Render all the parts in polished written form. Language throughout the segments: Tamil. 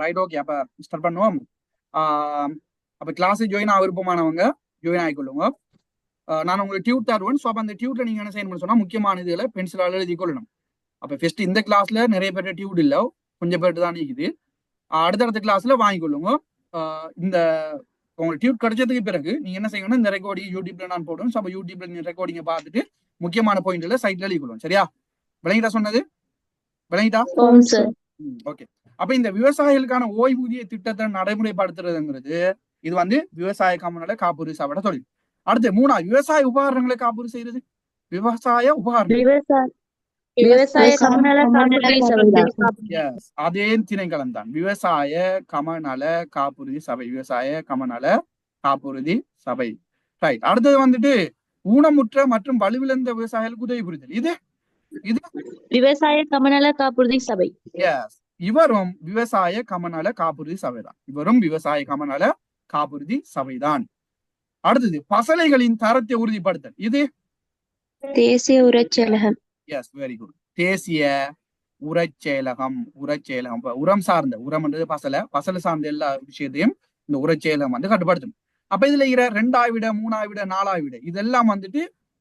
Right, okay. அப்ப ஸ்டார்ட் பண்ணுவோம். அப்ப கிளாஸ் ஜாயின் ஆக விருப்பமானவங்க ஜாயின் ஆகிக்கொள்ளுங்க. நான் உங்களுக்கு டியூட் தருவேன். ஸோ அப்போ அந்த டியூட்ல நீங்க என்ன செய்யணும்னு சொன்னா முக்கியமான இதுல பென்சிலால் எழுதி கொள்ளணும். அப்ப ஃபர்ஸ்ட் இந்த கிளாஸ்ல நிறைய பேர் டியூட் இல்லை, கொஞ்சம் பேர்ட்டு தான் இருக்குது. அடுத்தடுத்த கிளாஸ்ல வாங்கிக்கொள்ளுங்க. இந்த உங்களுக்கு டியூட் கிடைச்சதுக்கு பிறகு நீங்க என்ன செய்யணும், இந்த ரெக்கார்டிங் யூடியூப்ல நான் போடுவேன். ஸோ அப்போ யூடியூப்ல நீங்க ரெக்கார்டிங்கை பார்த்துட்டு முக்கியமான பாயிண்ட்ல சைட்ல எழுதிக்கொள்ளும். சரியா? விளங்கிட்டா சொன்னது? விளங்கிட்டா? ஓகே. அப்ப இந்த விவசாயிகளுக்கான ஓய்வூதிய திட்டத்தை நடைமுறைப்படுத்துறதுங்கிறது இது விவசாய கமநல காப்புறுதி சபையோட தொழில். அடுத்து மூணாவது விவசாய உபகரணங்களை காப்புறுதி செய்யறது. விவசாய உபகரணம் அதே திணைக்களம் தான் விவசாய கமநல காப்புறுதி சபை. விவசாய கமநல காப்புறுதி சபை. ரைட். அடுத்தது ஊனமுற்ற மற்றும் வலுவிழந்த விவசாயிகளுக்கு உதவி புரிதல். இது இது விவசாய கமநல காப்புறுதி சபை. இவரும் விவசாய கமநல காப்புறுதி சபைதான். இவரும் விவசாய கமநல காப்புறுதி சபைதான். அடுத்தது பசலைகளின் தரத்தை உறுதிப்படுத்தல். இது தேசிய உரச்செயலகம். S, very good. தேசிய உரச்செயலகம். உரச்செயலகம் உரம் சார்ந்த, உரம்ன்றது பசலை சார்ந்த எல்லா விஷயத்தையும் இந்த உரச்செயலகம் கட்டுப்படுத்தும். அப்ப இதுல 2ஆவது விட 3ஆவது விட 4ஆவது விட இதெல்லாம்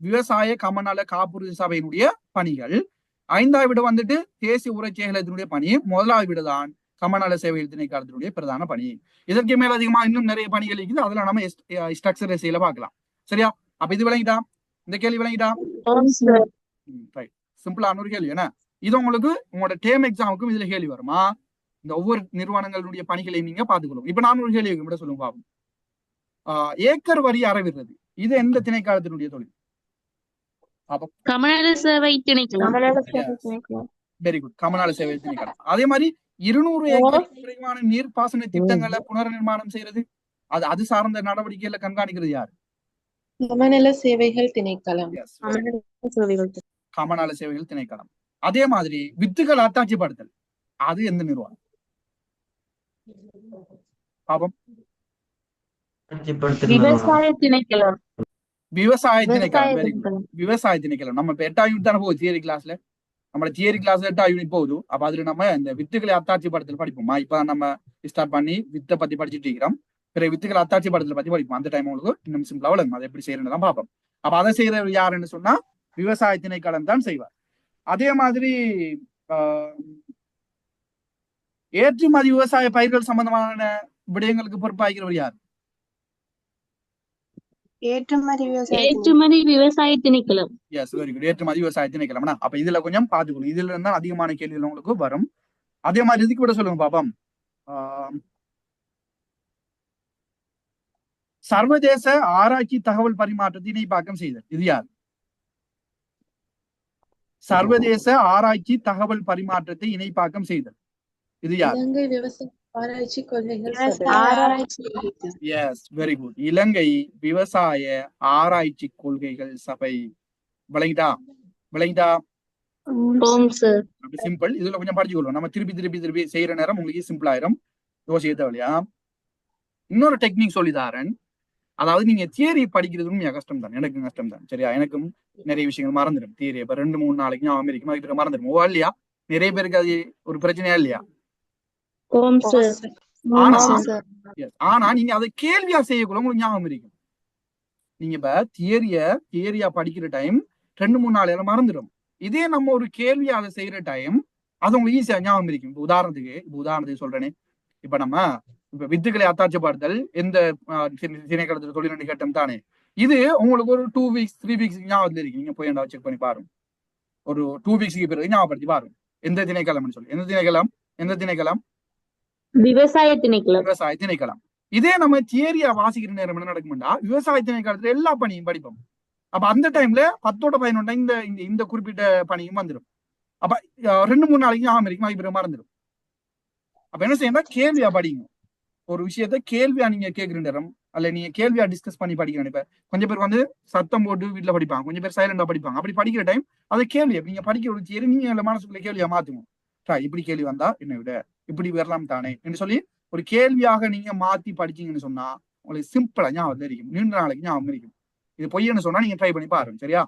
விவசாய கமநல காப்புறுதி சபையினுடைய பணிகள். 5ஆவது விட தேசிய உரச்செயலகத்தினுடைய பணி. 1ஆவது விடதான் கமநல சேவைகள் திணைக்களத்தினுடைய பிரதான பணி. இதற்கு மேல அதிகமா இன்னும் நிறைய பணிகள் இருக்குது. அதுல நம்ம ஸ்ட்ரக்சர் செய்யல பார்க்கலாம். சரியா? அப்ப இது விளங்கிட்டா? இந்த கேள்வி விளங்கிட்டா? சிம்பிளான ஒரு கேள்வி. என்ன இது உங்களுக்கு உங்களோட டேர்ம் எக்ஸாமுக்கும் இதுல கேள்வி வருமா? இந்த ஒவ்வொரு நிறுவனங்களுடைய பணிகளையும் நீங்க பாத்துக்கணும். இப்ப நான் ஒரு கேள்வி விட சொல்லுங்க பாப்போம். ஏக்கர் வரி அறவிடுறது இது எந்த திணைக்களத்தினுடைய தொழில்? கமநல சேவை திணைக்களம். வெரி குட், கமநல சேவை திணைக்களம். அதே மாதிரி 200 ஏக்கர் குறைவான நீர்ப்பாசன திட்டங்களை புனர்நிர்மாணம் செய்யறது அது சார்ந்த நடவடிக்கைகளை கண்காணிக்கிறது யாரு? கமநல சேவைகள் திணைக்களம். கமநல சேவைகள் திணைக்களம். அதே மாதிரி வித்துகள் அத்தாட்சிப்படுத்தல் அது எந்த நிறுவனம்? பாபம். விவசாய திணைக்களம். விவசாய திணைக்களம். விவசாய திணைக்களம். நம்ம இப்ப 8ஆவது யூனிட் தானே போகுது தியரி கிளாஸ்ல. நம்ம தியரி கிளாஸ்ல 8ஆவது யூனிட் போகுது. அப்ப அதுல நம்ம இந்த வித்துக்களை அத்தாட்சிப்படுத்தல் படிப்போமா? இப்ப நம்ம ஸ்டார்ட் பண்ணி வித்தை பத்தி படிச்சுட்டு இருக்கிறோம். பிறகு வித்துக்களை அத்தாட்சிப்படுத்தல் பத்தி படிப்போம். அந்த டைம் உங்களுக்கு இன்னும் சிம்பிளா விளங்கும். அதை எப்படி செய்யறதுன்னு தான் பார்ப்போம். அப்ப அதை செய்யறவர் யாருன்னு சொன்னா விவசாய திணைக்களம் தான் செய்வார். அதே மாதிரி ஏற்றுமதி விவசாய பயிர்கள் சம்பந்தமான விடயங்களுக்கு பொறுப்பாகிறவர் யார்? ஏற்றுமதி விவசாய திணைக்களம். Yes, very good. ஏற்றுமதி விவசாய திணைக்களம். அப்ப இதுல கொஞ்சம் பாத்துக்கணும். இதுல இருந்தா அதிகமான கேள்விகள் உங்களுக்கு வரும். அதே மாதிரி இதுக்கு விட சொல்லுங்க பாப்போம். சர்வதேச ஆராய்ச்சி தகவல் பரிமாற்றத்தை இணைப்பாக்கம் செய்தல் இது யார்? சர்வதேச ஆராய்ச்சி தகவல் பரிமாற்றத்தை இணைப்பாக்கம் செய்தல் இது யார்? S, very good. இலங்கை விவசாய ஆராய்ச்சி கொள்கைகள் சபை. விளங்கிட்டா? சிம்பிள். இதுல கொஞ்சம் படிச்சுக்கொள்வோம். நம்ம திருப்பி செய்யற நேரம் உங்களுக்கு சிம்பிள் ஆயிரும். யோசிக்க தேவையா? இன்னொரு டெக்னிக் சொல்லிதாரன். அதாவது நீங்க தியரி படிக்கிறதும் கஷ்டம் தான். எனக்கும் கஷ்டம் தான். சரியா? எனக்கும் நிறைய விஷயங்கள் மறந்துடும். தியரி இப்ப 2-3 நாளைக்கு ஞாபகம் இருக்கும். அதுக்கு மறந்துடும். இல்லையா? நிறைய பேருக்கு அது ஒரு பிரச்சனையா இல்லையா? ஆனா நீங்க அதை கேள்வியா செய்யக்குள்ள உங்களுக்கு ஞாபகம் இருக்கும். நீங்க இப்ப தியரியா படிக்கிற டைம் 2-3 நாள் மறந்துடும். இதே நம்ம ஒரு கேள்வியா அதை செய்யற டைம் அது உங்களுக்கு ஈஸியா ஞாபகம் இருக்கும். உதாரணத்துக்கு சொல்றேனே. இப்ப நம்ம வித்துக்களை அத்தாட்சிப்படுத்தல் எந்த திணைக்களத்துல தொழில் கேட்டம் தானே. இது உங்களுக்கு ஒரு 2 வீக்ஸ் 3 வீக்ஸ் ஞாபகத்துல இருக்கு. நீங்க போய் செக் பண்ணி பாருங்க. ஒரு 2 வீக்ஸ்க்கு பிறகு ஞாபகப்படுத்தி பாருங்க. எந்த திணைக்களம்னு சொல்லி. எந்த திணைக்களம்? விவசாய திணைக்களம். விவசாய திணைக்களம். இதே நம்ம தியரியா வாசிக்கிற நேரம் என்ன நடக்கும்டா விவசாய திணைக்களத்துல எல்லா பணியும் படிப்போம். அப்ப அந்த டைம்ல 10ஓட 11 இந்த இந்த குறிப்பிட்ட பணியும் வந்துடும். அப்ப 2-3 நாளைக்கு ஞாபகம் இருக்கும், வாய்ப்பு மறந்துடும். அப்ப என்ன செய்யணும், கேள்வியா படிங்க. ஒரு விஷயத்த கேள்வியா நீங்க கேட்கிற நேரம் அல்ல நீங்க கேள்வியா டிஸ்கஸ் பண்ணி படிக்கிற இப்ப கொஞ்சம் பேர் வந்து சத்தம் போட்டு வீட்டுல படிப்பாங்க, கொஞ்சம் பேர் சைலண்டா படிப்பாங்க. அப்படி படிக்கிற டைம் அதை கேள்வி நீங்க படிக்கிற ஒரு தியரி நீங்க மனசுக்குள்ள கேள்வியா மாத்துங்க. இப்படி கேள்வி வந்தா என்ன விட இப்படி வரலாம் தானே என்று சொல்லி ஒரு கேள்வியாக நீங்க மாத்தி படிச்சீங்கன்னு சொன்னா உங்களுக்கு சிம்பிளா ஞாபகம் இருக்கும், நீண்ட நாளைக்கு ஞாபகம் இருக்கும். இது பொய்யன்னு சொன்னா நீங்க ட்ரை பண்ணி பாருங்க. சரியா?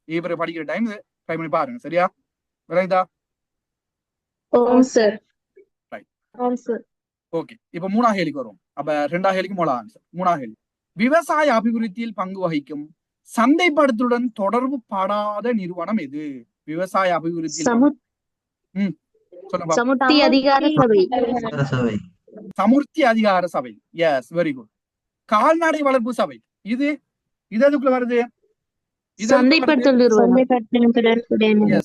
இவரை படிக்கிற டைம் ட்ரை பண்ணி பாருங்க. சரியா? விளையாதா? ஓகே. இப்ப 3ஆம் கேள்விக்கு வருவோம். அப்ப 2ஆம் கேள்விக்கு மூலம் ஆன்சர். 3ஆம் கேள்வி, விவசாய அபிவிருத்தியில் பங்கு வகிக்கும் சந்தைப்படுத்தலுடன் தொடர்பு படாத நிறுவனம் எது? விவசாய அபிவிருத்தியில் சமுர்த்தி அதிகார சபை. சமுர்த்தி அதிகார சபை. Yes, very good. கால்நடை வளர்ப்பு சபை, இது இதுக்குள்ள வருது சந்தைப்படுத்தல் நிறுவனம்.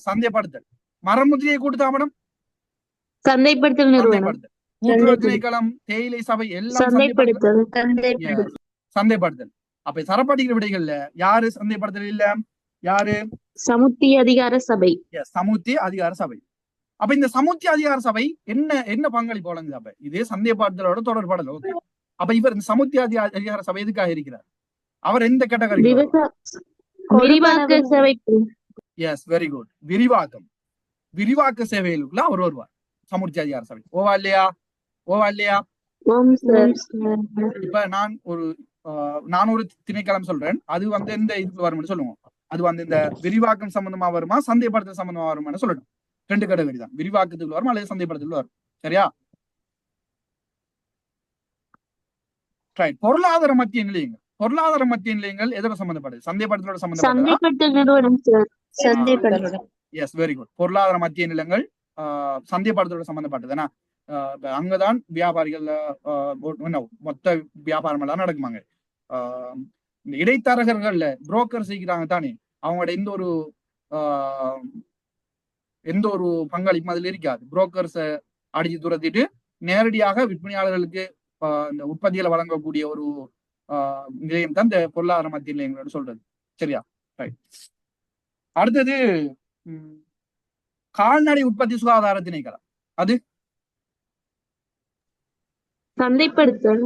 சந்தைப்படுத்தல். மரமுதிரியை கூட்டுத்தாபனம் சந்தைப்படுத்தல் நிறுவனம். கூட்டுறவு திணைக்களம், தேயிலை சபை எல்லாம் சந்தைப்படுத்தல். அப்ப சரப்படிக்கிற விடைகள்ல யாரு சந்தைப்படுத்தல் இல்ல? யாரு? சமுர்த்தி அதிகார சபை. சமுர்த்தி அதிகார சபை. அப்ப இந்த சமுர்த்தி அதிகார சபை என்ன பங்களிப்பு வழங்குது? அப்ப இது சந்தைப்படுத்தலோட தொடர்படல. ஓகே. அப்ப இவர் இந்த சமுர்த்தி அதிகார சபை எதுக்காக இருக்கிறார்? அவர் எந்த கேட்டகரி? விரிவாக்க சேவை. Yes, very good. விரிவாக்க சேவைகளுக்குள்ள அவர் வருவார். சமுர்த்தி அதிகார சபை. ஓவா இல்லையா? இப்ப நான் ஒரு திணைக்களம் சொல்றேன், அது வந்து எந்த இதுக்கு வரும்னு சொல்லுவோம். அது வந்து இந்த விரிவாக்கம் சம்பந்தமா வருமா சந்தைப்படுத்தல் சம்பந்தமா வருமானு சொல்லணும். 2 கேட்டகரி தான், விரிவாக்கத்துக்கு வரும் அல்லது சந்தைப்படுத்தல் வரும். சரியா? ரைட். பொருளாதார மத்திய நிலையங்கள் எதோட சம்பந்தப்படுது? சந்தைப்படுத்தலோட சம்பந்தப்படுது. Yes, very good. பொருளாதார மத்திய நிலையங்கள் சந்தைப்படுத்தலோட சம்பந்தப்பட்டதுன்னா அங்கதான் வியாபாரிகள் மொத்த வியாபாரம் எல்லாம் நடக்குமாங்க. இந்த இடைத்தரகர்கள்ல புரோக்கர் செய்கிறாங்க தானே, அவங்களோட எந்த ஒரு பங்களிப்பும் அதுல இருக்காது. புரோக்கர்ஸை அடிச்சு துரத்திட்டு நேரடியாக விற்பனையாளர்களுக்கு இந்த உற்பத்திகளை வழங்கக்கூடிய ஒரு நிலையம் தான் இந்த பொருளாதார மத்திய நிலையங்களோட சொல்றது. சரியா? ரைட். அடுத்தது கால்நடை உற்பத்தி சுகாதார திணைக்களம். அது சந்தைப்படுத்தல்,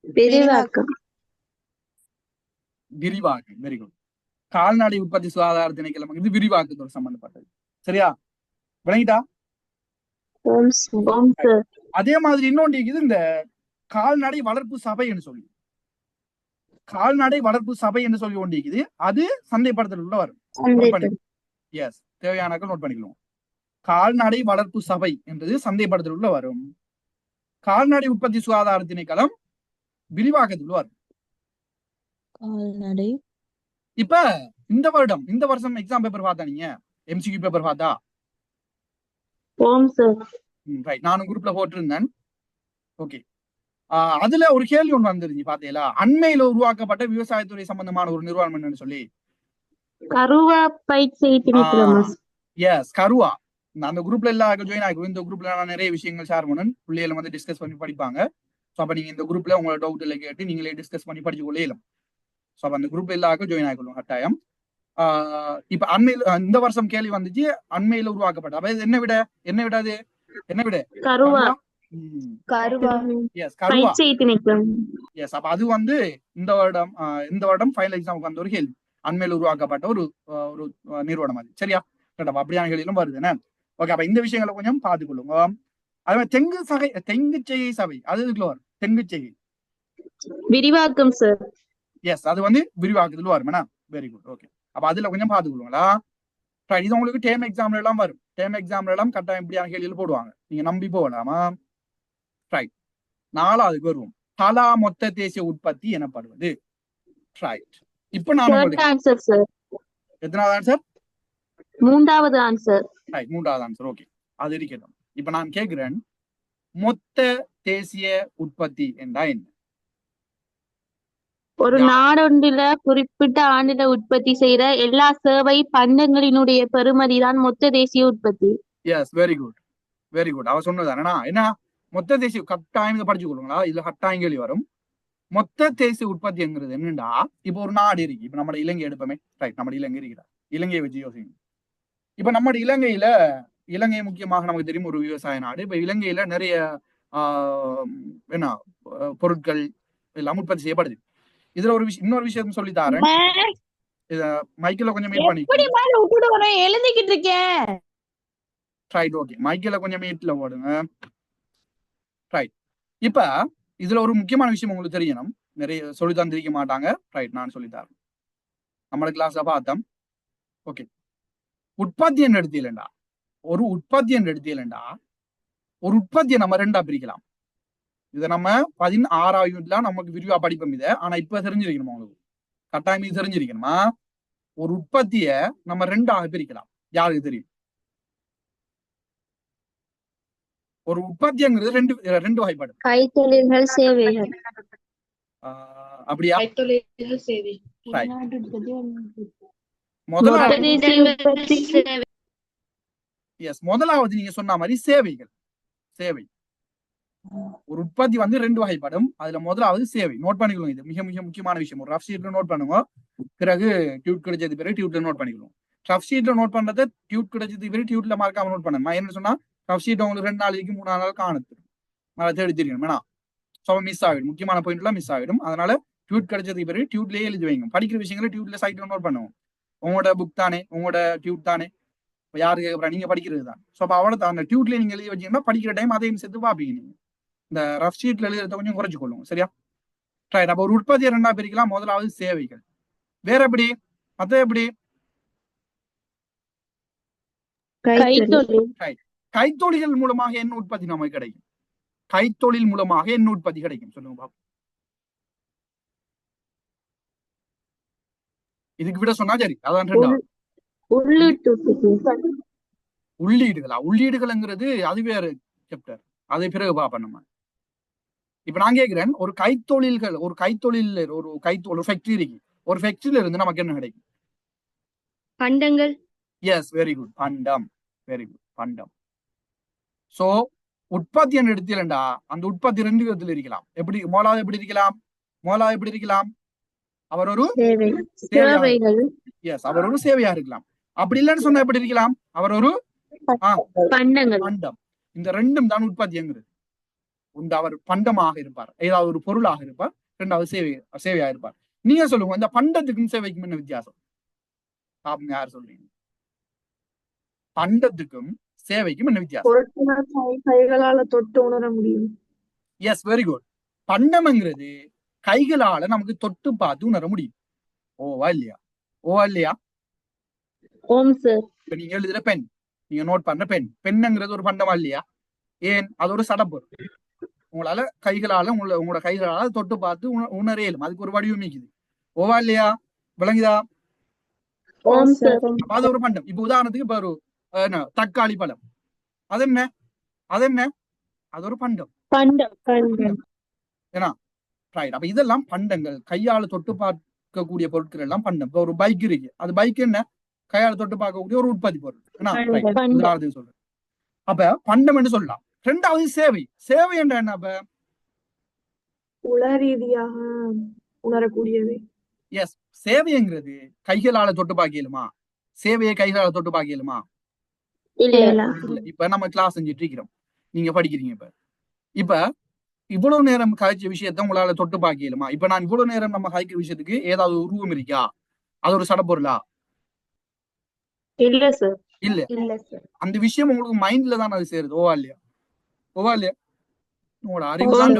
விரிவாக்கம். Very good. கால்நடை உற்பத்தி சுகாதார திணைக்களம் இது விரிவாக்கத்தோடு சம்பந்தப்பட்டது. சரியா? விளங்கிட்டா? அதே மாதிரி இன்னொன்று இது இந்த கால்நடை வளர்ப்பு சபை என்று சொல்லி கொண்டிருக்குது. அது சந்தைப்படுத்தல் உள்ள வரும். எஸ், தேவையானாக்கள் நோட் பண்ணிக்கலாம். கால்நடை வளர்ப்பு சபை என்றது சந்தைப்படுத்தல் உள்ள வரும். கால்நடை உற்பத்தி சுகாதார திணைக்களம் விரிவாக்கத்தில் வரும். இப்ப இந்த வருஷம் எக்ஸாம் பேப்பர் பார்த்தா, நீங்க எம்சிக்யூ பேப்பர் பார்த்தா? நானும் குரூப்ல போட்டிருந்தேன். ஓகே. அதுல ஒரு கேள்வி ஒன்று வந்துருச்சு பாத்தீங்களா? அண்மையில உருவாக்கப்பட்ட விவசாயத்துறை சம்பந்தமான ஒரு நிறுவனம் என்னன்னு சொல்லி கருவா பயிற்சி திணைக்களம். எஸ், கருவா. அந்த குரூப்ல எல்லாருக்கும் ஜாயின் ஆகும். இந்த குரூப்ல நான் நிறைய விஷயங்கள் ஷேர் பண்ணேன், பிள்ளைகளை வந்து டிஸ்கஸ் பண்ணி படிப்பாங்க. ஸோ அப்ப நீங்க இந்த குரூப்ல உங்களோட டவுட் எல்லாம் கேட்டு நீங்களே டிஸ்கஸ் பண்ணி படிச்சு கொள்ளையிலும். ஸோ அப்ப அந்த குரூப்ல எல்லாருக்கும் ஜாயின் ஆகிக்கொள்ளும் கட்டாயம். இப்ப அண்மையில் இந்த வருஷம் கேள்வி வந்துச்சு, அண்மையில உருவாக்கப்பட்ட. அப்ப என்ன விட அது என்ன விட? கருவா. எஸ், அப்ப அது வந்து இந்த வருடம் ஃபைனல் எக்ஸாமுக்கு வந்த ஒரு கேள்வி, அண்மையில உருவாக்கப்பட்ட ஒரு நிறுவனம் அது. சரியா? அப்படியான கேள்வியிலும் வருது என்ன? ஓகே. அப்ப இந்த விஷயங்களை கொஞ்சம் பார்த்துக்கொள்ளுங்க. அதே மாதிரி தெங்குச்செய்கை சபை, அது இதுக்குள்ள வரும். தெங்குச்செய்கை விரிவாக்கம் சார். எஸ், அது வந்து விரிவாக்கத்துல வருமாண்ணா. Very good. ஓகே. அப்ப அதுல கொஞ்சம் பார்த்துக்கொள்ளுங்களா? இது உங்களுக்கு டேம் எக்ஸாம்ல எல்லாம் வரும். டேம் எக்ஸாம்ல எல்லாம் கட்டாயம் இப்படியான கேள்விகள் போடுவாங்க, நீங்க நம்பி போகலாமா? ரைட். 4ஆவதுக்கு வருவோம். தலா மொத்த தேசிய உற்பத்தி எனப்படுவது. ரைட். இப்ப நான் எத்தனாவது ஆன்சர்? 3வது ஆன்சர். ரைட், 3வது ஆன்சர். ஓகே, அது இருக்கட்டும். இப்ப நான் கேட்கிறேன், மொத்த தேசிய உற்பத்தி என்றா என்ன? ஒரு நாடொன்றில குறிப்பிட்ட ஆண்டில உற்பத்தி செய்யற எல்லா சேவை பண்டங்களினுடைய பெறுமதி தான் மொத்த தேசிய உற்பத்தி. Yes, very good, very good. அவ சொன்னதானா என்ன? மொத்த தேசிய கட்டாயம் இதை படிச்சு கொடுங்களா? இதுல கட்டாயம் கேள்வி வரும். மொத்த தேசிய உற்பத்திங்கிறது என்னண்டா, இப்ப ஒரு நாடு இருக்கு. இப்ப நம்ம இலங்கை எடுப்போமே, ரைட், நம்ம இலங்கை இருக்கிறா, இலங்கையை வச்சு யோசிங்க. இப்ப நம்ம இலங்கை முக்கியமாக நமக்கு தெரியும் ஒரு விவசாய நாடு. இப்ப இலங்கையில நிறைய என்ன பொருட்கள் எல்லாம் உற்பத்தி செய்யப்படுது. இதுல ஒரு இன்னொரு விஷயம் சொல்லி தாரேன். இத மைக்கில கொஞ்சம் மீட் பண்ணி எழுதிக்கிட்டு இருக்கேன். ரைட், ஓகே, மைக்கில கொஞ்சம் மீட்ல போடுங்க. ரைட், இப்ப இதுல ஒரு முக்கியமான விஷயம் உங்களுக்கு தெரியணும். நிறைய சொல்லி தந்திருக்க மாட்டாங்க. ரைட், நான் சொல்லித்தரேன். நம்ம கிளாஸ்ல பார்த்தோம். ஓகே, உற்பத்தி என்று எடுத்தீங்களா, ஒரு உற்பத்தியை நம்ம ரெண்டா பிரிக்கலாம். இதை நம்ம 16ஆம் யூனிட்ல நமக்கு விரிவா படிப்போம் இதை. ஆனா இப்ப தெரிஞ்சிருக்கணுமா உங்களுக்கு? கட்டாயம் இது தெரிஞ்சிருக்கணுமா? ஒரு உற்பத்திய நம்ம ரெண்டாக பிரிக்கலாம். யாருக்கு தெரியும்? ஒரு உற்பத்திங்கிறது ரெண்டு வகைப்படும். கைத்தொழில்கள், சேவைகள். அப்படியா? கைத்தொழில்கள், சேவை. முதலாவது நீங்க சொன்ன மாதிரி சேவை. ஒரு உற்பத்தி வந்து ரெண்டு வகைப்படும். அதுல முதலாவது சேவை. நோட் பண்ணிக்கணும், இது மிக மிக முக்கியமான விஷயம். ஒரு ரஃப் ஷீட்ல நோட் பண்ணுங்க, பிறகு டியூட் கிடைச்சது பிறகு டியூட்ல நோட் பண்ணிக்கணும். ரஃப் ஷீட்ல நோட் பண்றதை டியூட் கிடைச்சது பிறகு டியூட்ல மறக்காம நோட் பண்ணணும். என்ன சொன்னா, ரஃப் ஷீட் உங்களுக்கு 2 நாளைக்கு 3 நாள் காணுது, அதை தேடி தெரியும். வேணா மிஸ் ஆகிடும், முக்கியமான பாயிண்ட் எல்லாம் மிஸ் ஆகிடும். அதனால டியூட் கிடைச்சதுக்கு பிறகு டியூட்லயே எழுதி வைங்க. படிக்கிற விஷயங்களை டியூட்ல சைட்ல நோட் பண்ணுவோம். உங்களோட புக் தானே, உங்களோட டியூட் தானே, யாருக்கு அப்புறம் நீங்க படிக்கிறது தான். ஸோ அப்போ அவ்வளோ அந்த டியூட்ல நீங்க எழுதி வச்சீங்கன்னா படிக்கிற டைம் அதையும் சேர்த்து பார்ப்பீங்க. நீங்க இந்த ரஃப் ஷீட்ல எழுதுறத கொஞ்சம் குறைச்சு கொள்ளுங்க, சரியா? ரைட், அப்போ ஒரு உற்பத்தியை ரெண்டா பிரிக்கலாம். முதலாவது சேவைகள். வேற எப்படி? மற்ற எப்படி? கைத்தொழில்கள் மூலமாக என்ன உற்பத்தி நமக்கு கிடைக்கும்? கைத்தொழில் மூலமாக என்ன உற்பத்தி கிடைக்கும் சொல்லுங்க பாப்போம். இதுக்கு விட சொன்னா சரி. அதான் உள்ளீடுகள்ங்கிறது அது வேற சாப்டர், அதை பிறகு பாப்போம் நம்ம. இப்ப நான் கேட்கிறேன், ஒரு ஃபேக்டரி இருக்கு. ஒரு ஃபேக்டரியில இருந்து நமக்கு என்ன கிடைக்கும்? பண்டங்கள். எஸ், வெரி குட், பண்டம். வெரி குட், பண்டம். சோ உற்பத்தி என்று எடுத்தீங்களா, அந்த உற்பத்தி 2 விதத்தில் இருக்கலாம். எப்படி? முதலாவது எப்படி இருக்கலாம்? அவர் ஒரு சேவையா இருக்கலாம். அப்படி இல்லைன்னு சொன்னா எப்படி இருக்கலாம்? அவர் ஒரு பண்டம். இந்த ரெண்டும் தான் உற்பத்திங்கிறது. ஒன்று அவர் பண்டமாக இருப்பார், ஏதாவது ஒரு பொருளாக இருப்பார். இரண்டாவது சேவையா இருப்பார். நீங்க சொல்லுங்க, இந்த பண்டத்துக்கும் சேவைக்கும் என்ன வித்தியாசம்? யார் சொல்றீங்க? பண்டத்துக்கும் சேவைக்கும் என்ன வித்தியாசம்? கைகளால தொட்டு உணர முடியும். Yes, very good. பண்டம்ங்கிறது கைகளால நமக்கு தொட்டு பார்த்து உணர முடியும். ஓவா இல்லையா? ஓம் சார். இப்ப நீங்க எழுதுற பென், நீங்க நோட் பண்ற பெண்ணுங்கிறது ஒரு பண்டமா இல்லையா? ஏன்? அது ஒரு சடப்பொருள். உங்களால கைகளால உங்களோட கைகளால தொட்டு பார்த்து உணர இயலும். அதுக்கு ஒரு வடிவம் இருக்குது. ஓவா இல்லையா? விளங்குதா? அது ஒரு பண்டம். இப்ப உதாரணத்துக்கு இப்ப ஒரு தக்காளி பழம், அது என்ன? அது ஒரு பண்டம். ஏன்னா ரைட். அப்ப இதெல்லாம் பண்டங்கள். கையால தொட்டு பார்க்கக்கூடிய பொருட்கள் எல்லாம் பண்டம். இப்ப ஒரு பைக் இருக்கு, அது பைக் என்ன? கையால தொட்டு பார்க்கக்கூடிய ஒரு உற்பத்தி பொருள். உதாரணத்துக்கு சொல்றேன். அப்ப பண்டம் என்று சொல்லலாம். ரெண்டாவது சேவை என்ற என்ன? அப்ப உளரீதியாக உணரக்கூடியது. எஸ், சேவைங்கிறது கைகளால தொட்டு பார்க்கலுமா? சேவையை கைகளால தொட்டு பார்க்கலுமா? இப்ப நம்ம கிளாஸ் செஞ்சுட்டு இருக்கிறோம், நீங்க படிக்கிறீங்க. இப்ப இவ்வளவு நேரம் கழிச்ச விஷயத்த உங்களால தொட்டு பார்க்கலுமா? இப்ப நான் இவ்வளவு நேரம் நம்ம கழிக்கிற விஷயத்துக்கு ஏதாவது உருவம் இருக்கா? அது ஒரு சடப்பொருளா? இல்ல சார். அந்த விஷயம் உங்களுக்கு மைண்ட்ல தான் அது சேருது. ஓவா இல்லையா? உங்களோட அறிவு தான்.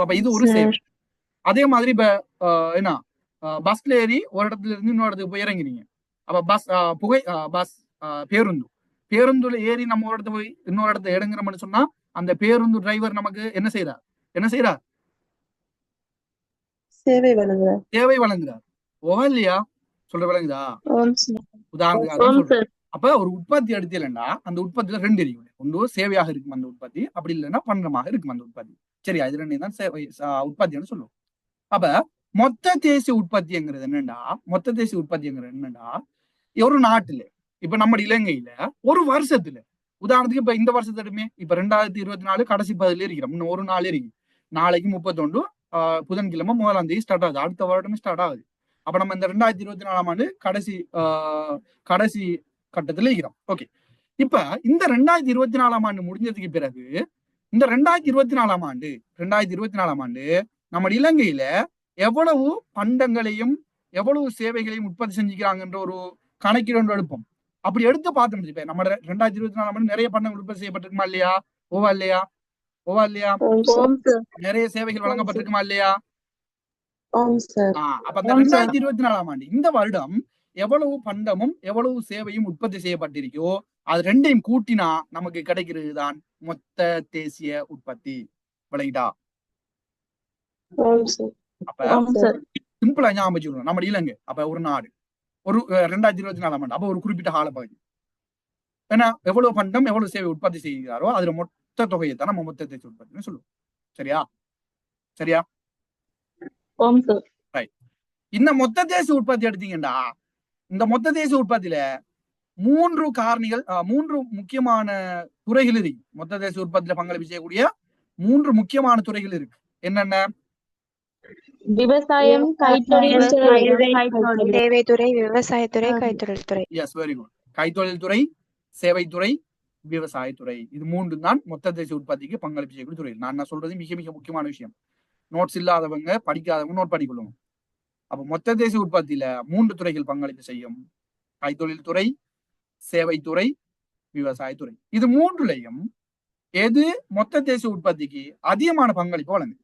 அப்ப இது ஒரு சேவை. அதே மாதிரி இப்ப என்ன, பஸ்ல ஏறி ஒரு இடத்துல இருந்து இன்னொரு இடத்துக்கு போய் இறங்கிறீங்க. அப்ப பேருந்துல ஏறி நம்ம ஒரு இடத்துல போய் இன்னொரு இடத்துல இறங்குறோம்னு சொன்னா அந்த பேருந்து டிரைவர் நமக்கு என்ன செய்யறார்? சேவை வழங்குறார். ஓவா இல்லையா? சொல்ற விளங்குதா? உதாரணத்துக்கு அப்ப ஒரு உற்பத்தி எடுத்தீங்கன்னா அந்த உற்பத்தியில 2 இருக்கு. ஒன்று சேவையாக இருக்கும் அந்த உற்பத்தி, அப்படி இல்லைன்னா பண்டமாக இருக்கும் அந்த உற்பத்தி. சரியா? இது 2 தான் உற்பத்தின்னு சொல்லுவோம். அப்ப மொத்த தேசிய உற்பத்திங்கிறது என்னன்னா, ஒரு நாட்டுல இப்ப நம்ம இலங்கையில ஒரு வருஷத்துல, உதாரணத்துக்கு இப்ப இந்த வருஷத்துமே இப்ப 2024 கடைசி 10 இருக்கிறோம். இன்னும் ஒரு நாள் இருக்கு. நாளைக்கு 31, புதன்கிழமை 1ஆம் தேதி ஸ்டார்ட் ஆகுது. அடுத்த வருடமே ஸ்டார்ட் ஆகுது. அப்ப நம்ம இந்த 2024ஆம் ஆண்டு கடைசி கட்டத்துல இருக்கிறோம். ஓகே, இப்ப இந்த 2024ஆம் ஆண்டு முடிஞ்சதுக்கு பிறகு இந்த 2024ஆம் ஆண்டு நம்ம இலங்கையில எவ்வளவு பண்டங்களையும் எவ்வளவு சேவைகளையும் உற்பத்தி செஞ்சுக்கிறாங்கன்ற ஒரு கணக்கீடு எடுப்போம். அப்படி எடுத்து பார்த்தோம். இப்ப நம்ம 2024ஆம் ஆண்டு நிறைய பண்டங்கள் உற்பத்தி செய்யப்பட்டிருக்குமா இல்லையா? ஓவா இல்லையா? நிறைய சேவைகள் வழங்கப்பட்டிருக்குமா இல்லையா? அப்ப அந்த 2024ஆம் ஆண்டு இந்த வருடம் எவ்வளவு பண்டமும் எவ்வளவு சேவையும் உற்பத்தி செய்யப்பட்டிருக்கோ அது ரெண்டையும் கூட்டினா நமக்கு கிடைக்கிறது தான் மொத்த தேசிய உற்பத்தி. விளங்கிட்டா? அப்ப சிம்பிளா ஞாபகம் வச்சுக்கணும். நம்ம இலங்கை அப்ப ஒரு நாடு, ஒரு 2024ஆம் ஆண்டு அப்ப ஒரு குறிப்பிட்ட காலப்பகுதி ஏன்னா எவ்வளவு பண்டம் எவ்வளவு சேவை உற்பத்தி செய்கிறாரோ அதுல மொத்த தொகையை தான் நம்ம மொத்த தேசிய உற்பத்தின்னு சொல்லுவோம். சரியா? இந்த மொத்த தேசிய உற்பத்தி எடுத்தீங்கன்னா இந்த மொத்த தேசிய உற்பத்தியில 3 முக்கியமான துறைகள் இருக்கு. மொத்த தேசிய உற்பத்தியில பங்களிப்பு செய்யக்கூடிய 3 முக்கியமான துறைகள் இருக்கு. என்னென்ன? விவசாயம், கைத்தொழில், சேவைத்துறை, விவசாயத்துறை, கைத்தொழில் துறை. Yes, very good. கைத்தொழில் துறை, சேவைத்துறை, விவசாயத்துறை, இது 3 தான் மொத்த தேசிய உற்பத்திக்கு பங்களிப்பு செய்யக்கூடிய துறைகள். நான் சொல்றது மிக மிக முக்கியமான விஷயம். நோட்ஸ் இல்லாதவங்க படிக்காதவங்க நோட் பண்ணிக்கொள்ளுங்க. அப்ப மொத்த தேசிய உற்பத்தியில 3 துறைகள் பங்களிப்பு செய்யும். கைத்தொழில் துறை, சேவைத்துறை, விவசாயத்துறை. இது 3லயும் எது மொத்த தேசிய உற்பத்திக்கு அதிகமான பங்களிப்பு வழங்குது?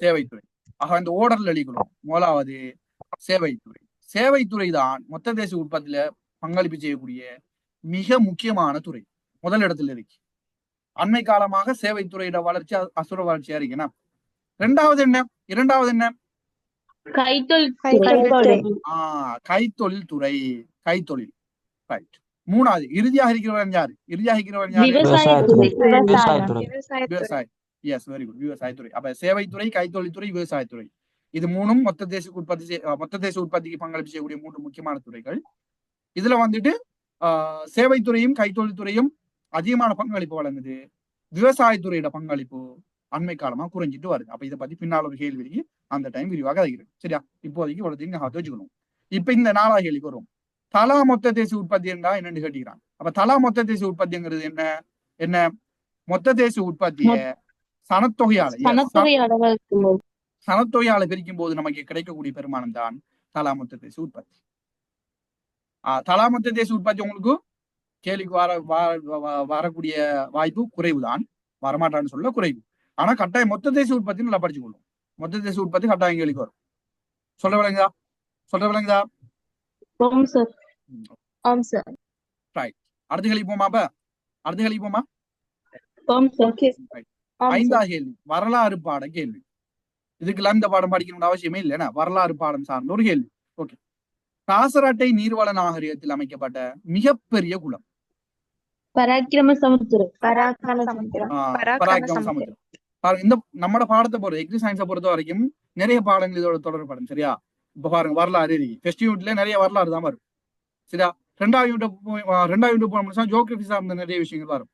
சேவைத்துறை. ஆக இந்த ஓர்டர்ல எழுதிக்கணும். முதலாவது சேவைத்துறை. சேவைத்துறை தான் மொத்த தேசிய உற்பத்தியில பங்களிப்பு செய்யக்கூடிய மிக முக்கியமான துறை. முதல் இடத்துல இருக்கு. அண்மை காலமாக சேவைத்துறையோட வளர்ச்சி அசுர வளர்ச்சியா இருக்குன்னா. இரண்டாவது என்ன? கைத்தொழில் துறை. கைத்தொழில். ரைட். மூணாவது இறுதியாக இருக்கிறவன் யாரு? விவசாயம். Yes, very good. விவசாயத்துறை. அப்ப சேவைத்துறை, கைத்தொழில் துறை, விவசாயத்துறை, இது 3ம் மொத்த தேசிய உற்பத்திக்கு பங்களிப்பு செய்யக்கூடிய 3 முக்கியமான துறைகள். இதுல வந்துட்டு சேவைத்துறையும் கைத்தொழில் துறையும் அதிகமான பங்களிப்பு வழங்குது. விவசாயத்துறையோட பங்களிப்பு அண்மை காலமா குறைஞ்சிட்டு வருது. அப்ப இதை பத்தி பின்னால் ஒரு கேள்விக்கு அந்த டைம் விரிவாக இருக்கு. சரியா? இப்போதைக்கு இவ்வளவு வச்சுக்கணும். இப்ப இந்த 4வது கேள்விக்கு வரும். தலா மொத்த தேசிய உற்பத்தி என்றா என்னன்னு கேட்டுக்கிறாங்க. அப்ப தலா மொத்த தேசிய உற்பத்திங்கிறது என்ன? மொத்த தேசிய உற்பத்திய சனத்தொகையால பிரிக்கும் போது நமக்கு கிடைக்கக்கூடிய பெருமானம் தான் தலா மொத்த தேசிய உற்பத்தி. தலா மொத்த தேசிய உற்பத்தி உங்களுக்கு கேள்விக்கு வரக்கூடிய வாய்ப்பு குறைவுதான். வரமாட்டான்னு சொல்ல குறைவு. ஆனா கட்டாயம் மொத்த தேசிய உற்பத்தி நல்லா படிச்சுக்கொள்ளும். மொத்த தேசிய உற்பத்தி கட்டாயம் கேள்விக்கு வரும். சொல்ல விளங்குதா? ரைட். அடுத்த கேள்வி போமா? ஐந்தாவது கேள்வி வரலாறு பாட கேள்வி. இதுக்கெல்லாம் இந்த பாடம் படிக்கணும்னு அவசியமே இல்லைன்னா வரலாறு பாடம் சார்ந்த ஒரு கேள்வி. ஓகே. காசராட்டை நீர்வள நாகரிகத்தில் அமைக்கப்பட்ட மிகப்பெரிய குளம்? பராக்கிரம சமுத்திரம். இந்த நம்ம பாடத்தை பொறுத்த எக்ரி சயின்ஸை பொறுத்த வரைக்கும் நிறைய பாடங்கள் இதோட தொடர்படும். சரியா? இப்ப பாருங்க, வரலாறு இருக்கு. ஃபர்ஸ்ட் யூனிட்ல நிறைய வரலாறு தான் வரும். சரியா? ரெண்டாவது யூனிட் போனோம்னு ஜியோகிராஃபி சார்ந்த நிறைய விஷயங்கள் வரும்.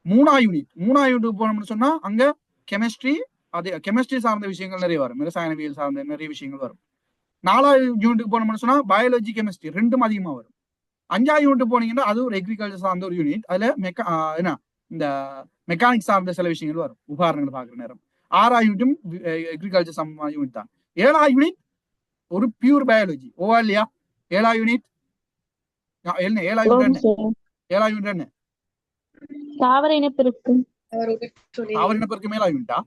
மூணாவது யூனிட் போனோம்னு சொன்னா அங்க கெமிஸ்ட்ரி சார்ந்த விஷயங்கள் நிறைய வரும். ரசாயனவியல் சார்ந்த நிறைய விஷயங்கள் வரும். 4வது யூனிட்டுக்கு போனோம்னு சொன்னா பயாலஜி, கெமிஸ்ட்ரி ரெண்டும் அதிகமா வரும். 5வது யூனிட் போனீங்கன்னா அது ஒரு அக்ரிகல்ச்சர் சார்ந்த ஒரு யூனிட். அதுல இந்த மெக்கானிக்ஸ் சார்ந்த சில விஷயங்கள் வரும், உதாரணங்கள் பாக்குற நேரம். 6வது யூனிட்டும் அக்ரிகல்ச்சர் சம்பந்தமான யூனிட் தான். 7வது யூனிட் ஒரு பியூர் பயாலஜி. ஓவா இல்லையா? 7வது யூனிட் என்ன? தாவர இனப்பெருக்கம். மேலா யூனிட்டா?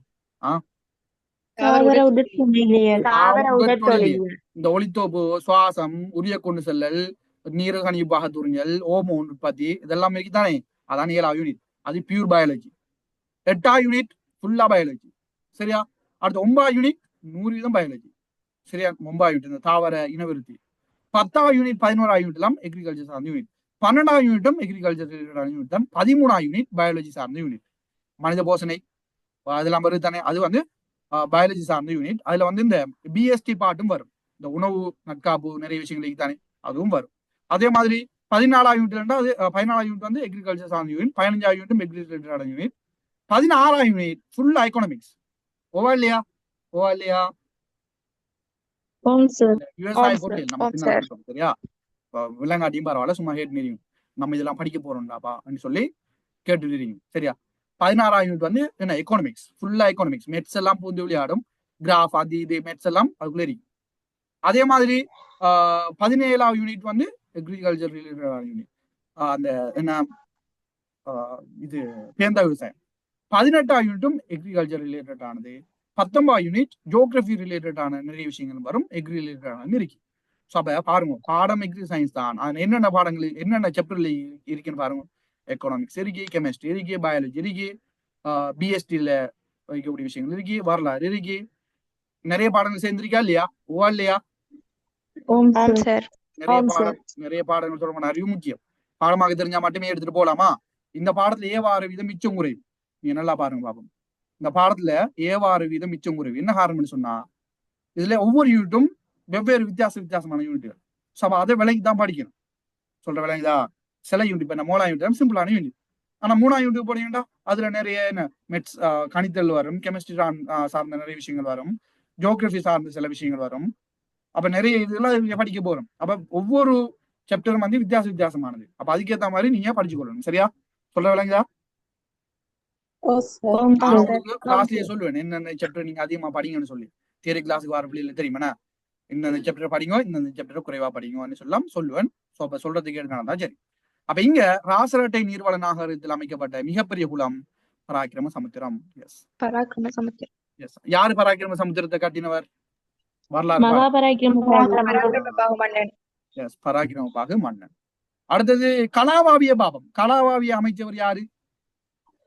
இந்த ஒளித்தோப்பு, சுவாசம், உரிய கொண்டு செல்லல், நீரகணி பாகத்துறிஞ்சல், ஓமோன் உற்பத்தி இதெல்லாம் இருக்குதானே? அதான் 7வது யூனிட். அது பியூர் பயாலஜி. 8வது யூனிட் ஃபுல்லா பயாலஜி. சரியா? அடுத்து 9வது யூனிட் 100% பயாலஜி. சரியா? 9வது யூனிட் இந்த தாவர இனவிருத்தி. 10வது யூனிட் 11வது யூனிட் எல்லாம் அக்ரிகல்ச்சர் சார்ந்த யூனிட். 12வது யூனிட்டும் அக்ரிகல்ச்சர் யூனிட் தான். 13வது யூனிட் பயாலஜி சார்ந்த யூனிட். மனித போசனை அதெல்லாம் வருது தானே? அது வந்து பயாலஜி சார்ந்த யூனிட். அதுல வந்து இந்த பிஎஸ்டி பாட்டும் வரும். இந்த உணவு நட்காப்பு நிறைய விஷயங்களுக்கு தானே அதுவும் வரும். அதே மாதிரி 14வது யூனிட் வந்து அக்ரிகல்ச்சர் சார்ந்த யூனிட். 15வது யூனிட்டும் அக்ரிகல்ச்சர் யூனிட். 16ஆம் யூனிட் ஃபுல்லா எக்கனாமிக்ஸ். ஓவா இல்லையா? ஓவா இல்லையா? ஓம் சார். விவசாய ஆம் பொருள் sir. நம்ம ஆம் பின்னால sir. இருக்கோம் சரியா? விலங்காட்டியும் பரவாயில்ல, சும்மா ஹேட் மீறியும் நம்ம இதெல்லாம் படிக்க போறோம்டாப்பா அப்படின்னு சொல்லி கேட்டுட்டு சரியா? 16ஆம் யூனிட் வந்து என்ன எக்கனாமிக்ஸ், ஃபுல்லா எக்கனாமிக்ஸ், மெட்ஸ் எல்லாம் பூந்து விளையாடும், கிராஃப் அது இது மெட்ஸ் எல்லாம் அதுக்குள்ள இருக்கும். அதே மாதிரி 17ஆம் யூனிட் வந்து அக்ரிகல்ச்சர் ரிலேட்டடான யூனிட், அந்த என்ன இது பேந்தா விவசாயம். 18ஆம் யூனிட்டும் அக்ரிகல்ச்சர் ரிலேட்டட் ஆனது. 19ஆம் யூனிட் ஜியோகிராஃபி ரிலேட்டடான நிறைய விஷயங்கள் வரும், எக்ரி ரிலேட்டடான இருக்கு. ஸோ அப்ப பாருங்க, பாடம் எக்ரி சயின்ஸ் தான். அது என்னென்ன பாடங்கள் என்னென்ன சாப்டர்ல இருக்குன்னு பாருங்க. எக்கனாமிக்ஸ் இருக்கு, கெமிஸ்ட்ரி இருக்கு, பயாலஜி இருக்கு, பிஎஸ்டில வைக்கக்கூடிய விஷயங்கள் இருக்கு, வரலாறு இருக்கு, நிறைய பாடங்கள் சேர்ந்திருக்கா இல்லையா? ஓவா இல்லையா? ஓம் ஆம் சார். sir. நிறைய பாடங்கள் சொல்ல அறிவு முக்கியம். பாடமாக தெரிஞ்சா மட்டுமே எடுத்துட்டு போலாமா? இந்த பாடத்துல ஏவாறு வீதம் மிச்சம் குறைவு. நீங்க நல்லா பாருங்க பாப்போம். இந்த பாடத்துல ஏவாறு வீதம் மிச்சம் குறைவு என்ன காரணம்னு சொன்னா, இதுல ஒவ்வொரு யூனிட்டும் வெவ்வேறு வித்தியாசமான யூனிட்டுகள். ஸோ அப்ப அதை விலைக்கு தான் படிக்கணும். சொல்ற விலைக்குதா? சில யூனிட் இப்ப மூணாம் யூனிட் சிம்பிளான யூனிட். ஆனா 3ஆம் யூனிட் போனீங்கன்னா அதுல நிறைய என்ன மெட்ஸ் கணித்தல் வரும், கெமிஸ்ட்ரி சார்ந்த நிறைய விஷயங்கள் வரும், ஜியோகிராஃபி சார்ந்த சில விஷயங்கள் வரும். அப்ப நிறைய இதெல்லாம் படிக்க போறோம். அப்ப ஒவ்வொரு சாப்டரும் வந்து வித்தியாசமானது. அப்ப அதுக்கேற்ற மாதிரி நீங்க படிச்சு கொள்ளணும். சரியா? சொல்ற விலைக்குதா? நான் உங்களுக்கு கிளாஸ்லயே சொல்லுவேன் என்னென்ன சாப்டர் நீங்க அதிகமா படிங்கன்னு சொல்லி. தியரி கிளாஸுக்கு வர பிள்ளைல தெரியுமா, இந்த சாப்டர் படிங்க, இந்த சாப்டர் குறைவா படிங்கன்னு சொல்லலாம் சொல்லுவேன். ஸோ அப்ப சொல்றதுக்கு கேட்டுதான் சரி. அப்ப இங்க ராசரட்டை நீர்வள நாகரிகத்தில் அமைக்கப்பட்ட மிகப்பெரிய குளம் பராக்கிரம சமுத்திரம். எஸ் பராக்கிரம சமுத்திரம். எஸ். யாரு பராக்கிரம சமுத்திரத்தை கட்டினவர்? வரலாறு மகாபராக்கிரம பராக்கிரம பாகுமன்னன். எஸ், பராக்கிரம பாகு மன்னன். அடுத்தது கலாவாவிய பாபம். கலாவாவிய அமைச்சவர் யாரு?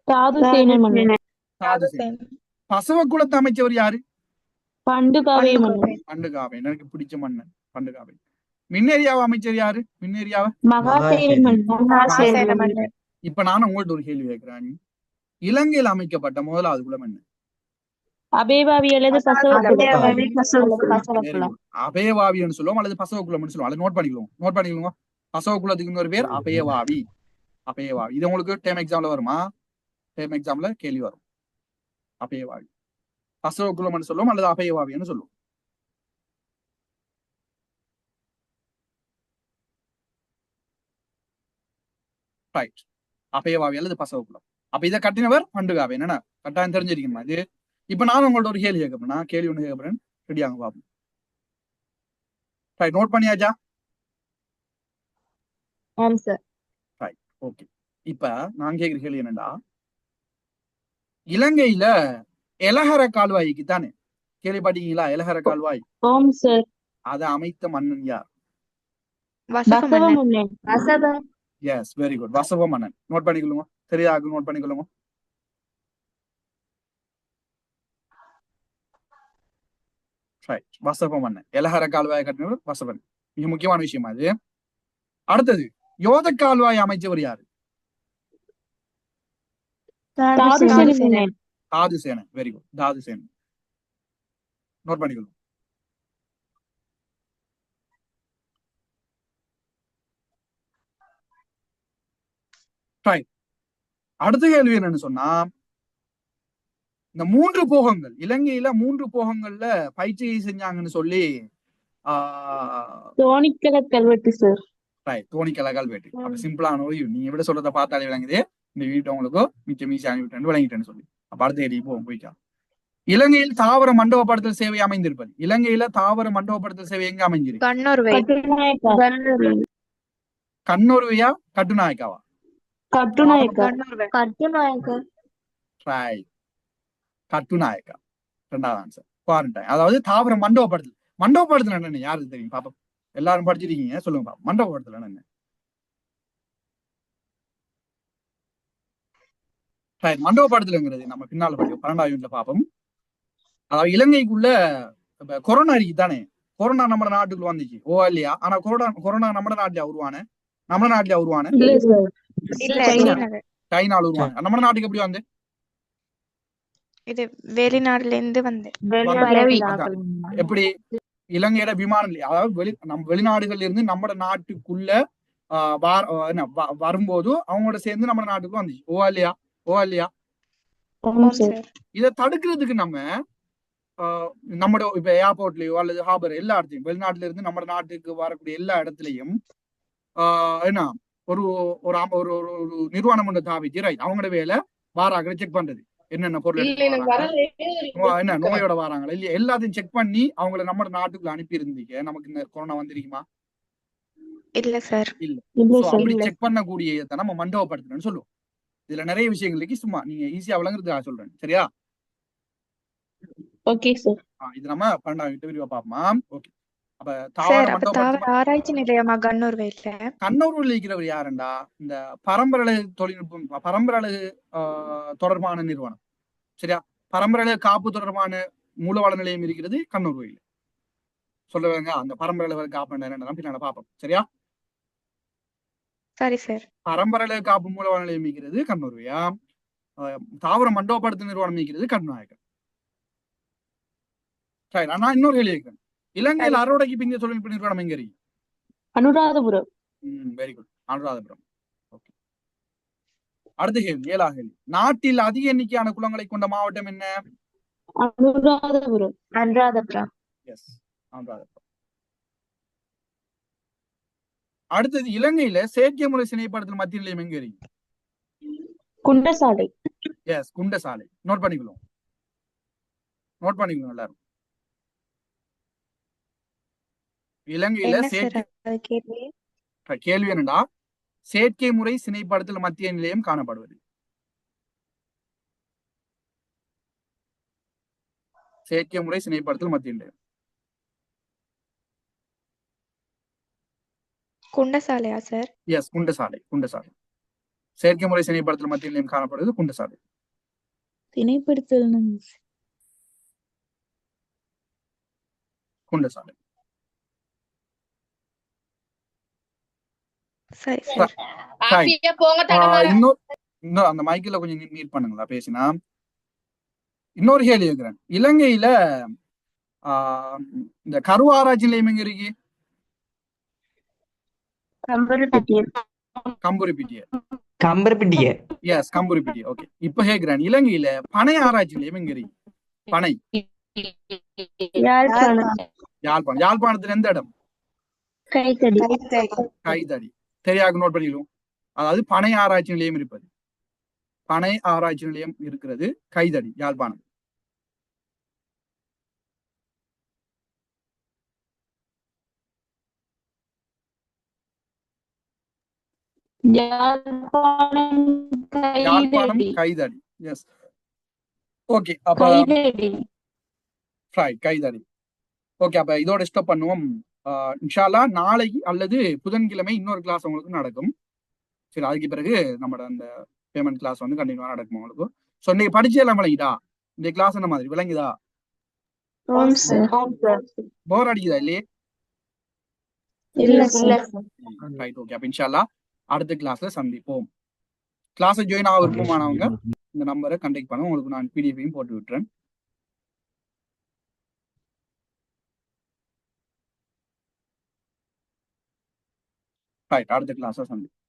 தாதுசேன மன்னன். தாதுசேனன். பசவ குலத்தை அமைச்சவர் யாரு? பண்டுகாவை மன்னன். பண்டுகாவை, எனக்கு பிடிச்ச மன்னன் பண்டுகாவை. மின்னேரியாவை அமைச்சர் யாரு? மின்னேரியாவை மகாசேன மகாசேன மன்னன். மன்னன். இப்ப நானும் உங்கள்ட்ட ஒரு கேள்வி கேட்கிறேன். இலங்கையில் அமைக்கப்பட்ட முதலாவது குலம் என்ன? அபேவாவி அல்லது அபேவாவி. பசவகுலம். அபயவாவின்னு சொல்லுவோம் அல்லது பசவகுலம்னு சொல்லுவோம். அதை நோட் பண்ணிக்கணும். பசவகுலத்துக்கு இன்னொரு பேர் அபயவாவி. அபயவாவி இது உங்களுக்கு டேம் எக்ஸாம்ல வருமா? டேம் எக்ஸாம்ல கேள்வி வரும். அபயவாவி பசவகுலம்னு சொல்லுவோம் அல்லது அபயவாவின்னு சொல்லுவோம். ரைட், அபயவாவி அல்லது பசவகுலம். அப்ப இதை கட்டினவர் பண்டுகாவை. என்னன்னா கட்டாயம் தெரிஞ்சிருக்கணுமா இது? இப்ப நான் உங்கள்ட்ட ஒரு கேள்வி கேட்கறேன். கேள்வி ஒண்ணு கேட்கறேன், ரெடியாங்க பாப்போம். ரைட், நோட் பண்ணியாச்சா? ஆம் சார். Right, okay. இப்ப நான் கேட்கிற கேள்வி என்னடா, இலங்கையில எலஹர கால்வாய்க்கு தானே கேள்விப்பட்டீங்களா? எலஹர கால்வாய். ஓம் சார். அதை அமைத்த மன்னன் யார்? வசவ மன்னன். மன்னன். எஸ், வெரி குட், வசவ மன்னன். நோட் பண்ணிக்கொள்ளுங்க, சரியாக நோட் பண்ணிக்கொள்ளுங்க. ரைட், வசவ மன்னன். எலஹர கால்வாயை கட்டினவர் வசவன். மிக முக்கியமான விஷயம் அது. அடுத்தது யோத கால்வாய் அமைச்சவர் யாரு? தாதுசேனன். வெரி குட், தாதுசேனன். நோட் பண்ணிக்கொள்ளுங்க. ரைட், அடுத்த கேள்வி என்னன்னு சொன்னா, இந்த 3 போகங்கள் இலங்கையில 3 போகங்கள்ல பயிற்சி செஞ்சாங்கன்னு சொல்லி தோணிக்கல கல்வெட்டு சார். ரைட், தோணிக்கல கல்வெட்டு. அப்ப சிம்பிளான ஒரு நீங்க விட சொல்றத பார்த்தாலே விளங்குது இந்த வீட்டை உங்களுக்கு மிச்சம் மீசி அனுப்பிட்டு விளங்கிட்டேன்னு சொல்லி. அப்ப அடுத்த கேள்வி போய்க்கா. இலங்கையில் தாவர மண்டபப்படுத்தல் சேவை அமைந்திருப்பது. இலங்கையில தாவர மண்டபப்படுத்தல் சேவை எங்க அமைஞ்சிருக்கு? கண்ணொருவையா கட்டுநாயக்காவா? ரைட், கட்டுநாயக்கா. ரெண்டாவது ஆன்சர் குவாரண்டைன். அதாவது தாவர மண்டபப்படுத்தல். மண்டபப்படுத்தல் என்ன யாருக்கு தெரியும் பாப்போம்? எல்லாரும் படிச்சிருக்கீங்க, சொல்லுங்க பாப்போம். மண்டபப்படுத்தல் என்ன? ரைட், மண்டபப்படுத்தலுங்கிறது நம்ம பின்னால படிக்கும் 12ஆம் யூனிட்ல பாப்போம். அதாவது இலங்கைக்குள்ள இப்ப கொரோனா இருக்கு தானே, கொரோனா நம்ம நாட்டுக்குள்ள வந்துச்சு. ஓ இல்லையா? ஆனா கொரோனா நம்ம நாட்டுல உருவான சைனால உருவான. நம்ம நாட்டுக்கு எப்படி வந்து? இது வெளிநாடுல இருந்து வந்து எப்படி? இலங்கையோட விமானம், அதாவது வெளிநாடுகள்ல இருந்து நம்ம நாட்டுக்குள்ள வரும்போது அவங்களோட சேர்ந்து நம்ம நாட்டுக்கு வந்துச்சு. ஓ இல்லையா? ஓம் ஓம் சார். சார். இதை தடுக்கிறதுக்கு நம்ம நம்மளோட இப்ப ஏர்போர்ட்லயோ அல்லது ஹார்பர் எல்லா இடத்தையும் வெளிநாட்டுல இருந்து நம்ம நாட்டுக்கு வரக்கூடிய எல்லா இடத்துலயும் என்ன ஒரு ஒரு ஒரு ஒரு நிறுவனம் ஒன்று தாவிச்சு ரைட் அவங்களோட வேலை வாராங்களை செக் பண்றது என்னென்ன பொருள் எடுத்து வராங்க, என்ன நோயோட வராங்களா இல்லையா எல்லாத்தையும் செக் பண்ணி அவங்கள நம்ம நாட்டுக்குள்ள அனுப்பி இருந்தீங்க. நமக்கு இந்த கொரோனா வந்திருக்குமா? இல்ல சார். இல்ல. இல்ல சோ சார். அப்படி செக் பண்ணக்கூடிய இதை நம்ம மண்டபப்படுத்தணும்னு சொல்லுவோம். இதுல நிறைய விஷயங்கள் இருக்கு, சும்மா நீங்க ஈஸியா விளங்குறதுக்காக சொல்றேன். சரியா? Okay sir. இது நம்ம 12 விரிவா பார்ப்போமா? ஓகே. அப்ப தாவர சார் அப்ப மண்டபப்படுத்த தாவர ஆராய்ச்சி நிலையமா கண்ணூர்வேல? கண்ணூர்ல இருக்கிறவர் யாருண்டா? இந்த பரம்பரை தொழில்நுட்பம் பரம்பரை தொடர்பான நிறுவனம். சரியா? பரம்பரை காப்பு தொடர்பான மூலவள நிலையம் இருக்கிறது கண்ணூர் கோயில். சொல்லுவாங்க அந்த பரம்பரை காப்பு என்னன்னு பின்னால பார்ப்போம். சரியா? சரி சார். பரம்பரை காப்பு மூலவள நிலையம் இருக்கிறது கண்ணூர்வையா, தாவர மண்டபப்படுத்த நிறுவனம் இருக்கிறது கருநாயகன். சரி, நான் இன்னொரு கேள்வி கேட்கிறேன். இலங்கையில் அறுவடைக்கு பிந்தைய தொழில்நுட்ப நிறுவனம் எங்க இருக்கு? Anuradhapura. Very good, Anuradhapura. Okay. அடுத்த கேள்வி, 7ஆம் கேள்வி. நாட்டில் அதிக எண்ணிக்கையான குளங்களை கொண்ட மாவட்டம் என்ன? அனுராதபுரம். அனுராதபுரம். எஸ், அனுராதபுரம். அடுத்தது, இலங்கையில செயற்கை முறை சினைப்படுத்தல் மத்திய நிலையம் எங்க இருக்கு? குண்டசாலை. எஸ், குண்டசாலை. நோட் பண்ணிக்கலாம், நோட் பண்ணிக்கலாம் எல்லாரும். இலங்கையில என்ன சார் செயற்கை அது கேள்வி? கேள்வி என்னடா, செயற்கை முறை சினைப்படுத்தல் மத்திய நிலையம் காணப்படுவது. செயற்கை முறை சினைப்படுத்தல் மத்திய நிலையம் குண்டசாலையா சார்? எஸ், குண்டசாலை. குண்டசாலை. செயற்கை முறை சினைப்படுத்தல் மத்திய நிலையம் காணப்படுவது குண்டசாலை. திணைப்படுத்தல் குண்டசாலை. சரி சார். இன்னொரு அந்த மைக்கில் கொஞ்சம் மீட் பண்ணுங்களா பேசினா. இன்னொரு கேள்வி இருக்கிறேன். இலங்கையில இந்த கரு ஆராய்ச்சி நிலையம் எங்க இருக்கு? கம்பரிப்பிட்டிய. எஸ், கம்பரிப்பிட்டிய. ஓகே. இப்ப கேக்குறேன், இலங்கையில பனை ஆராய்ச்சி நிலையம் எங்க இருக்கு? பனை. யாழ்ப்பாணம். யாழ்ப்பாணத்துல எந்த இடம்? கைதடி. சரியாக நோட் பண்ணிடுவோம். அதாவது பனை ஆராய்ச்சி நிலையம் இருப்பது, பனை ஆராய்ச்சி நிலையம் இருக்கிறது கைதடி, யாழ்ப்பாணம். யாழ்ப்பாணம் கைதடி. எஸ். ஓகே. அப்ப கைதடி. ஓகே. அப்ப இதோட ஸ்டாப் பண்ணுவோம். இன்ஷா அல்லாஹ் நாளைக்கு அல்லது புதன்கிழமை இன்னொரு கிளாஸ் உங்களுக்கு நடக்கும். சரி, அதுக்கு பிறகு நம்மளோட அந்த பேமெண்ட் கிளாஸ் வந்து கண்டினியூவா நடக்கும் உங்களுக்கு. ஸோ இன்னைக்கு படிச்சு எல்லாம் விளங்கிதா? இந்த கிளாஸ் என்ன மாதிரி விளங்குதா? போர் அடிக்குதா இல்லையே? Right, okay. அப்ப இன்ஷா அல்லாஹ் அடுத்த கிளாஸ்ல சந்திப்போம். கிளாஸை ஜாயின் ஆக விருப்பமானவங்க இந்த நம்பரை கண்டெக்ட் பண்ண, உங்களுக்கு நான் பிடிஎஃபையும் போட்டு விட்டுறேன். ரைட், அடுத்த கிளாஸை சந்திப்போம்.